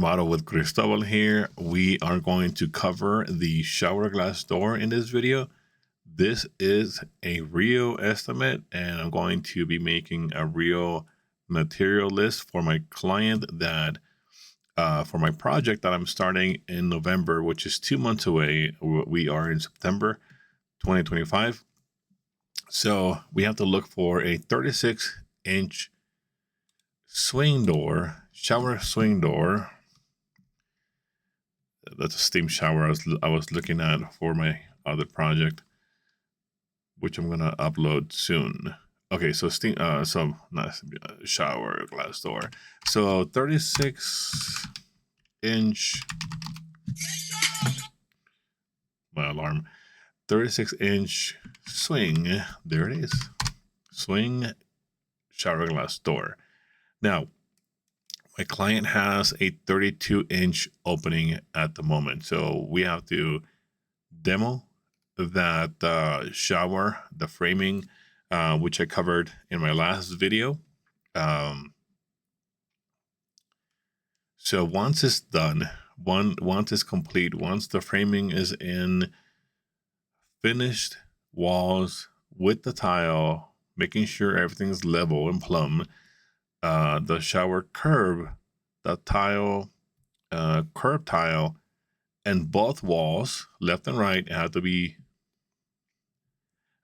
Remodel with Cristobal here. We are going to cover the shower glass door in this video. This is a real estimate, and I'm going to be making a real material list for my client that for my project that I'm starting in November, which is 2 months away. We are in September 2025. So we have to look for a 36-inch swing door, shower swing door. That's a steam shower I was looking at for my other project, which I'm gonna upload soon. Okay, so steam, so not shower glass door. So 36-inch. My alarm. 36-inch swing. There it is. Swing shower glass door. Now, my client has a 32-inch opening at the moment, so we have to demo that shower, the framing, which I covered in my last video. So once it's done, once it's complete, once the framing is in, finished walls with the tile, making sure everything's level and plumb, the shower curb, the tile, curb tile, and both walls, left and right, have to be,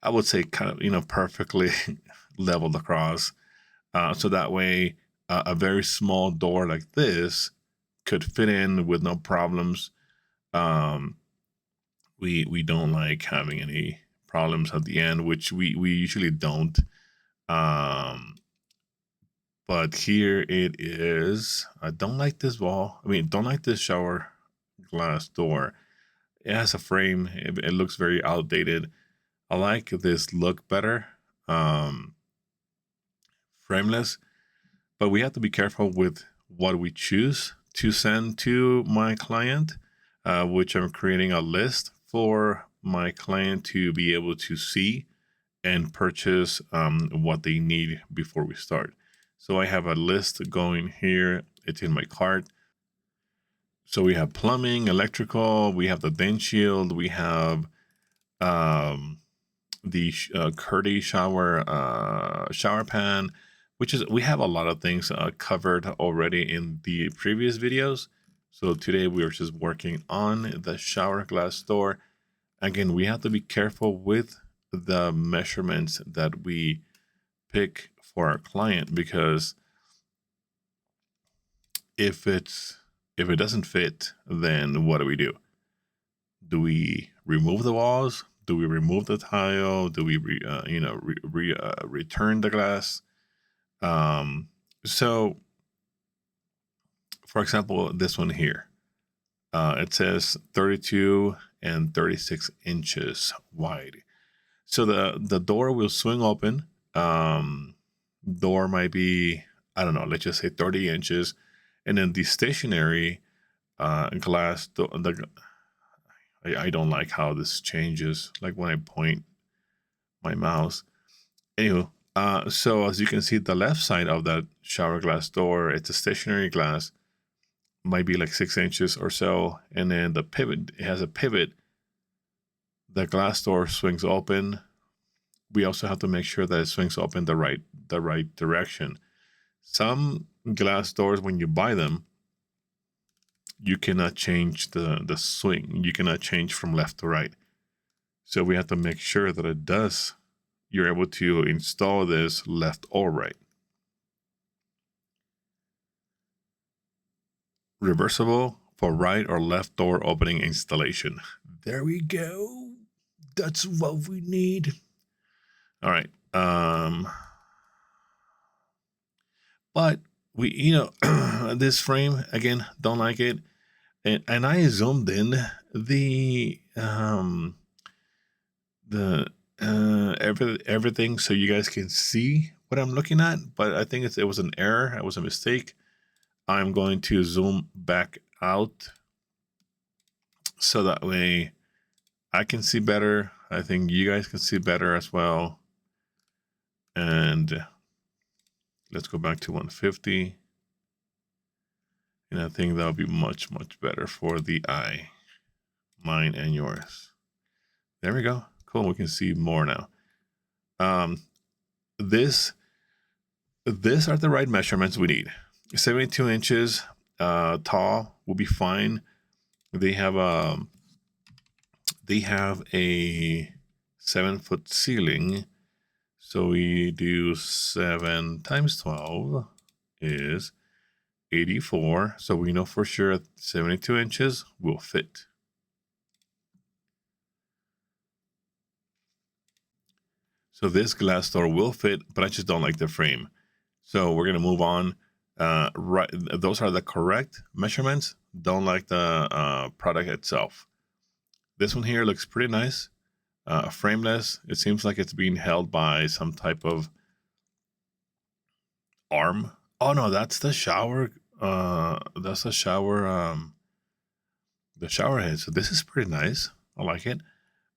I would say, kind of, perfectly leveled across. So that way, a very small door like this could fit in with no problems. We don't like having any problems at the end, which we usually don't. But here it is. I don't like this wall. I mean, don't like this shower glass door. It has a frame. It looks very outdated. I like this look better. Frameless. But we have to be careful with what we choose to send to my client, which I'm creating a list for my client to be able to see and purchase what they need before we start. So I have a list going here. It's in my cart. So we have plumbing, electrical, we have the vent shield, we have the Curdy shower pan, which is, we have a lot of things covered already in the previous videos. So today we are just working on the shower glass door. Again, we have to be careful with the measurements that we pick for our client, because if it doesn't fit, then what do? Do we remove the walls? Do we remove the tile? Do we return the glass? So for example, this one here, it says 32 and 36 inches wide. So the door will swing open. Door might be, I don't know, let's just say 30 inches. And then the stationary glass, I don't like how this changes, like when I point my mouse. Anyway, so as you can see, the left side of that shower glass door, it's a stationary glass, might be like 6 inches or so. And then the pivot, it has a pivot. The glass door swings open. We also have to make sure that it swings open the right direction. Some glass doors, when you buy them, you cannot change the swing. You cannot change from left to right. So we have to make sure that it does. You're able to install this left or right. Reversible for right or left door opening installation. There we go. That's what we need. All right. But we, this frame, again, don't like it. And I zoomed in everything so you guys can see what I'm looking at. But I think it was an error. It was a mistake. I'm going to zoom back out so that way I can see better. I think you guys can see better as well. And let's go back to 150. And I think that'll be much, much better for the eye, mine and yours. There we go. Cool. We can see more now. These are the right measurements we need. 72 inches tall will be fine. They have a 7-foot ceiling. So we do 7 times 12 is 84. So we know for sure 72 inches will fit. So this glass door will fit, but I just don't like the frame. So we're gonna move on. Right, those are the correct measurements. Don't like the product itself. This one here looks pretty nice. Frameless. It seems like it's being held by some type of arm. Oh no, that's the shower. That's the shower. The shower head. So this is pretty nice. I like it.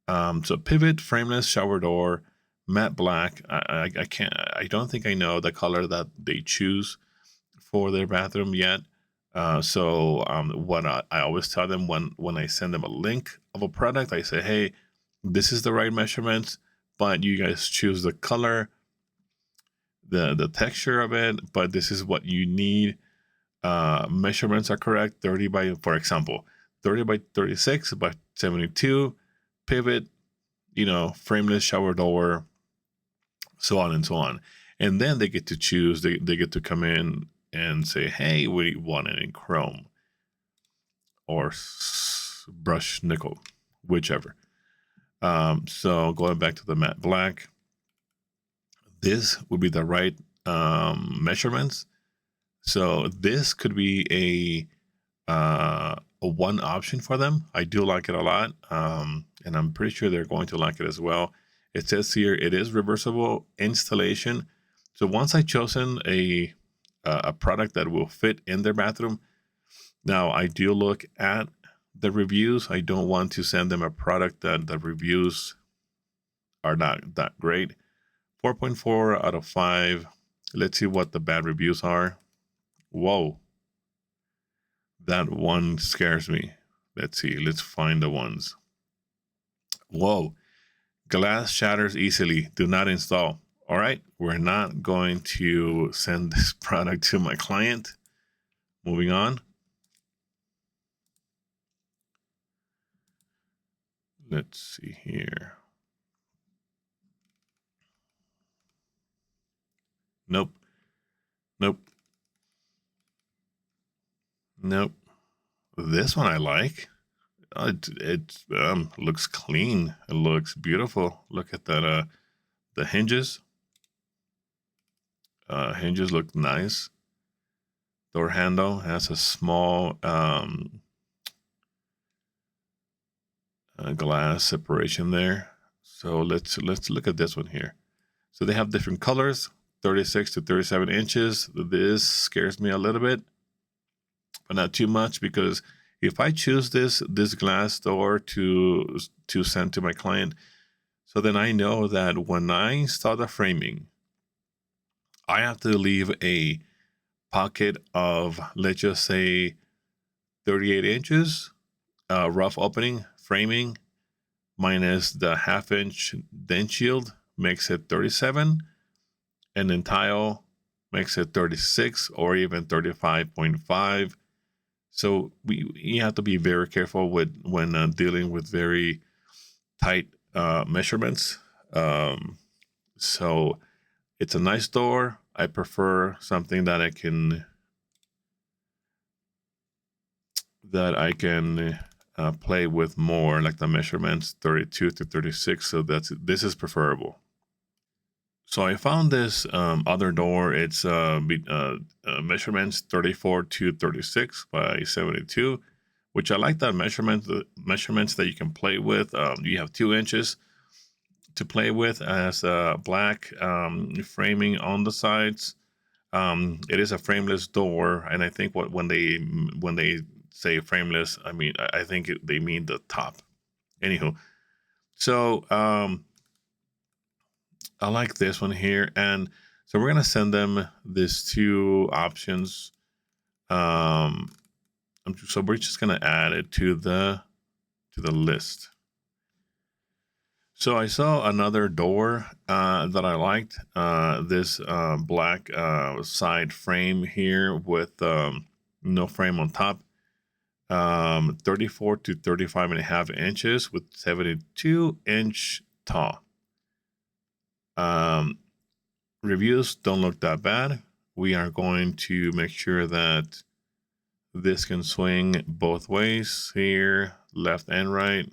So pivot, frameless shower door, matte black. I can't. I don't think I know the color that they choose for their bathroom yet. So what I always tell them when I send them a link of a product, I say, hey, this is the right measurements, but you guys choose the color, the texture of it, but this is what you need. Measurements are correct. 30 by, for example, 30 by 36 by 72, pivot, frameless shower door, so on and so on. And then they get to choose, they get to come in and say, hey, we want it in chrome or brushed nickel, whichever. So going back to the matte black, this would be the right measurements. So this could be a one option for them. I do like it a lot, and I'm pretty sure they're going to like it as well. It says here it is reversible installation. So once I've chosen a product that will fit in their bathroom, now I do look at the reviews. I don't want to send them a product that the reviews are not that great. 4.4 out of 5. Let's see what the bad reviews are. Whoa. That one scares me. Let's see. Let's find the ones. Whoa. Glass shatters easily. Do not install. All right. We're not going to send this product to my client. Moving on. Let's see here. Nope. Nope. Nope. This one I like. It looks clean. It looks beautiful. Look at that. The hinges. Hinges look nice. Door handle has a small glass separation there. So let's look at this one here. So they have different colors, 36 to 37 inches. This scares me a little bit, but not too much, because if I choose this glass door to send to my client, so then I know that when I install the framing, I have to leave a pocket of, let's just say, 38 inches, rough opening, framing, minus the 1/2-inch dent shield makes it 37, and then tile makes it 36 or even 35.5. So you have to be very careful when dealing with very tight measurements. So it's a nice door. I prefer something that I can play with more, like the measurements 32 to 36. So this is preferable. So I found this other door. It's measurements 34 to 36 by 72, which I like that measurement. The measurements that you can play with. You have 2 inches to play with as black framing on the sides. It is a frameless door, and I think when they say frameless, I mean I think they mean the top. Anywho, so I like this one here, and so we're gonna send them these 2 options. So we're just gonna add it to the list. So I saw another door that I liked. This black side frame here with no frame on top. 34 to 35 and a half inches with 72-inch tall. Reviews don't look that bad. We are going to make sure that this can swing both ways here, left and right.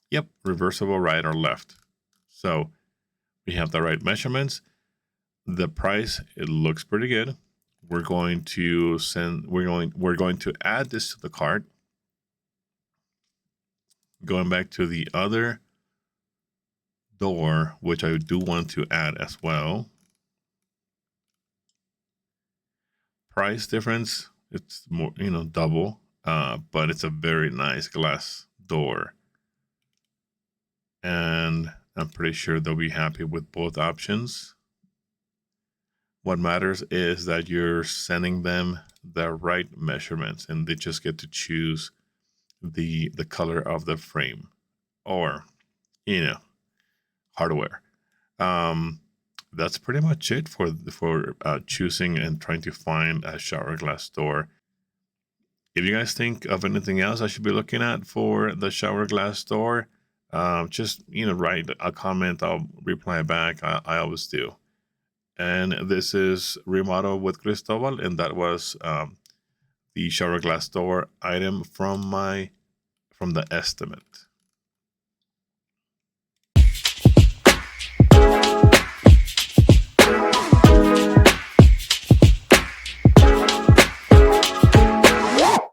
Yep, reversible right or left. So we have the right measurements. The price, it looks pretty good. We're going to add this to the cart. Going back to the other door, which I do want to add as well. Price difference, it's more, double, but it's a very nice glass door. And I'm pretty sure they'll be happy with both options. What matters is that you're sending them the right measurements and they just get to choose the color of the frame or, hardware. That's pretty much it for choosing and trying to find a shower glass door. If you guys think of anything else I should be looking at for the shower glass door, just write a comment. I'll reply back. I always do. And this is Remodel with Cristobal, and that was the shower glass door item from the estimate.